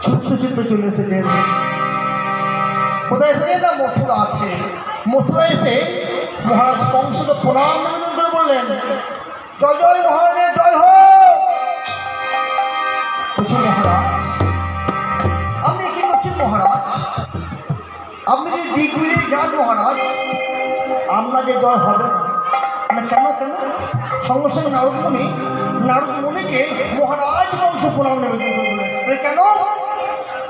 ছুটতে ছুটতে চলে এসেছেন। কোথায় এসে না মথুরা আছে। মথুরা এসে মহারাজ কংসকে প্রণাম নিবেদন করে বললেন, জয় জয় মহারাজের জয় হোক। মহারাজ আপনি কি করছেন মহারাজ? আপনি যে দিক বুঝে যান মহারাজ, আপনার যে জয় হবে না। কেন কেন? সঙ্গে সঙ্গে নারদমণিকে মহারাজ কংস প্রণাম নিবেদন করলেন। কেন?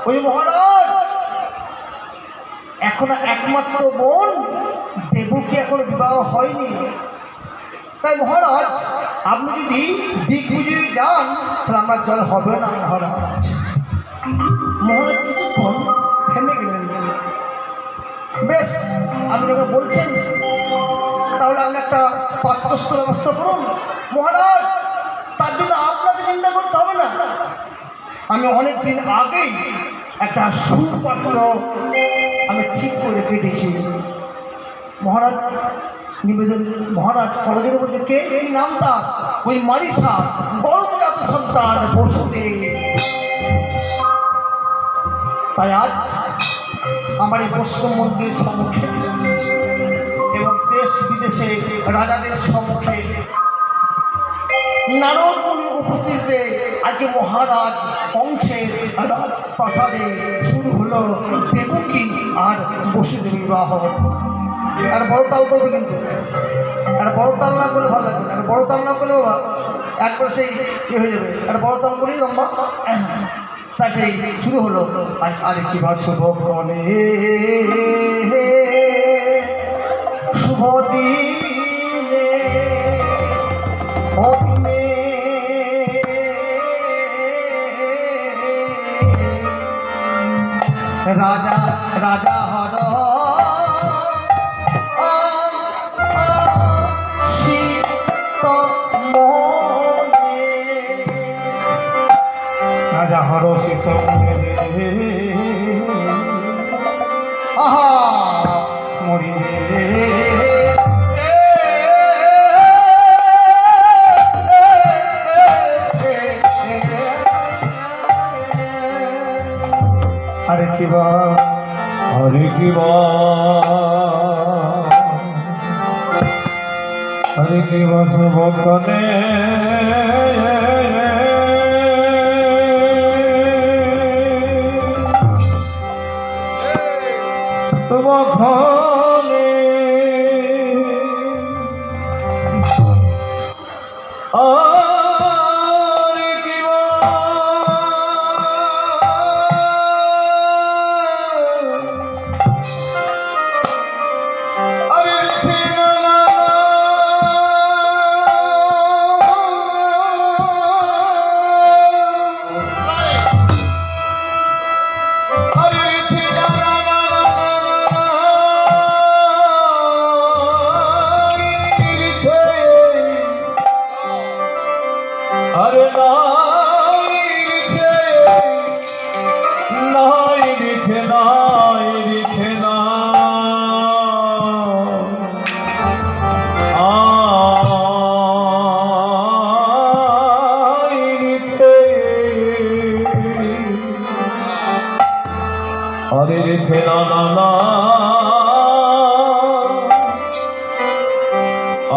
ওই মহারাজ এখন একমাত্র বোন দেবকী এখন বিবাহ হয়নি, তাই মহারাজ আপনি যদি দিক বুঝে যান তাহলে আমার জল হবে না। মহারাজ কিছুক্ষণ থেমে গেলেন। বেশ, আপনি যখন বলছেন তাহলে আপনি একটা পাত্রস্থ ব্যবস্থা করুন মহারাজ। তার জন্য আপনাকে চিন্তা করতে হবে না। আমি অনেকদিন আগেই একটা সুপাত্র আমি ঠিক করে রেখে দিয়েছি মহারাজ। নিবেদন মহারাজ কলেজের মধ্যে কে এই নামটা? ওই মারিসা গর্ভজাত সন্তান বসুদেব। তাই আজ আমার এই বৈষ্ণব মন্দিরের সম্মুখে এবং দেশ বিদেশে রাজাদের সম্মুখে নারদমণি উপস্থিতিতে আজকে মহারাজ কংসের রাজপ্রাসাদে শুরু হলো দেবকী আর বসুদেব বিবাহ। আর বড় তাল করবে, কিন্তু একটা বড় তাল না করলে ভালো লাগবে না। একটা বড় তাল না করলে বাবা একবার সেই হয়ে যাবে। একটা বড় তাল করেই লম্বা। তাই সেই শুরু হলো আরেকটি বার শুভ বলে শুভ দিনে অদিনে রাজা রাজা হর রাজা হর শীত আহা মরিলে আরে কিবা আরে কিবা আরে কিবা শুভক্ষণে শুভক্ষণে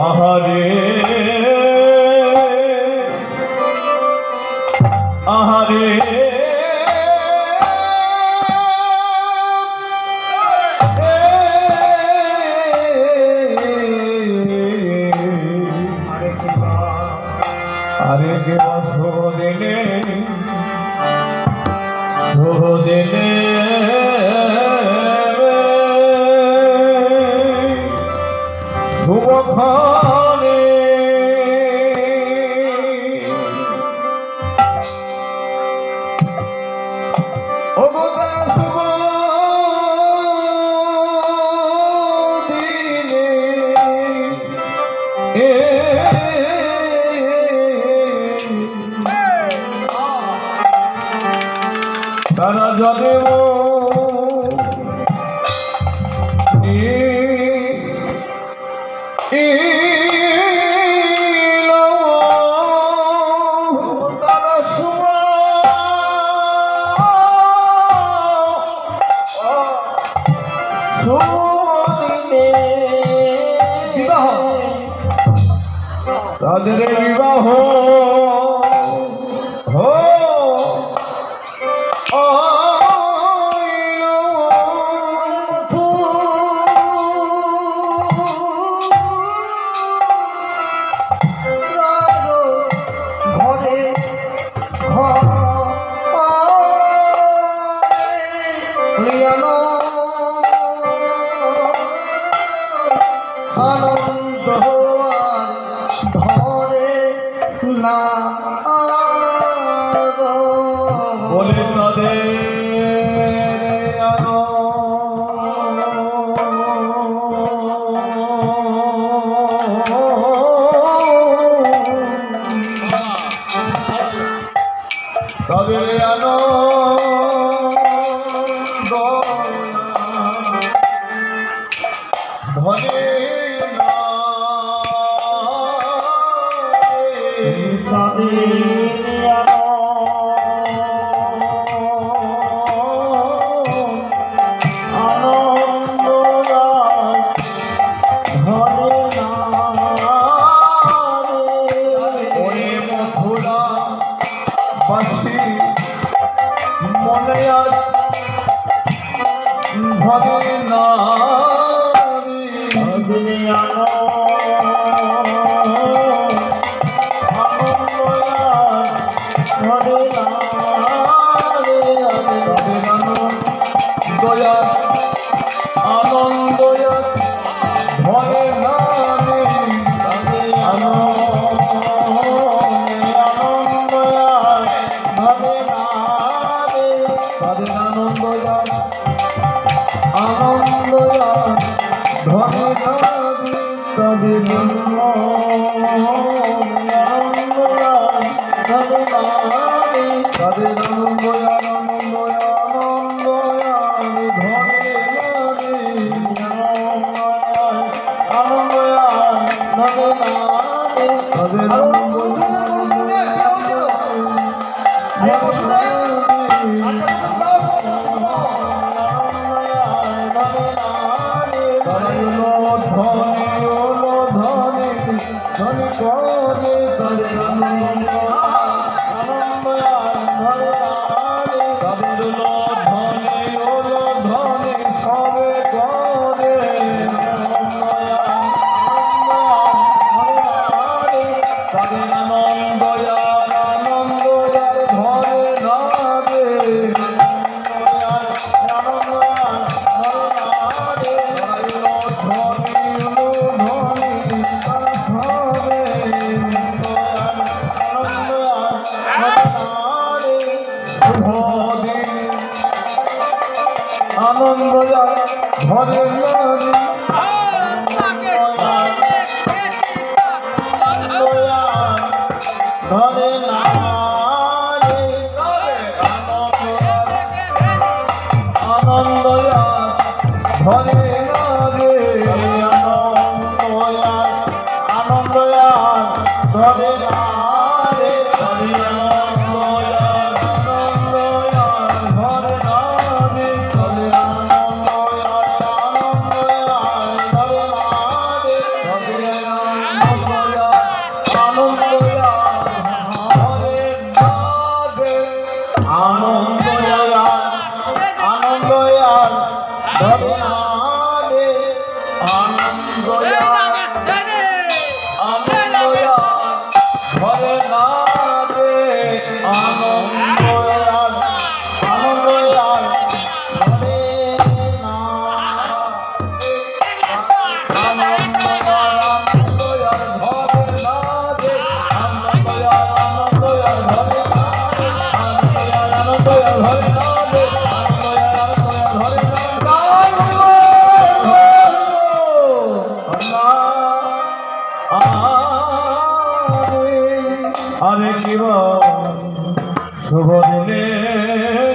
আহারে আহারে আরে কেবা শুভ দিনে শুভ দিনে শুভক্ষণে শুভ দিনে তারা যদেব তারা সুমা তাদের বিবাহ আনন্দ ধরে না বলে তাদের তাদের আনন্দ ধরে না তাদের আনন্দ ধরে না ওরে মথুরা বাসী মনে আজ ধরে না আনন্দ ভরে না তাদের আনন্দ আনন্দ ধরে না তাদের তাদের আনন্দ আনন্দ আনন্দ ধরে আনন্দ ধরে তাদের ধনী করে তাদের আনন্দ তাদের ধনী হলো ধনী সবে করে তাদের আনন্দ আনন্দ ধরে না রে আনন্দ ধরে ধরে না আনন্দ ধরে না রে আনন্দ ধরে না রে আরে কি শুভ দিনে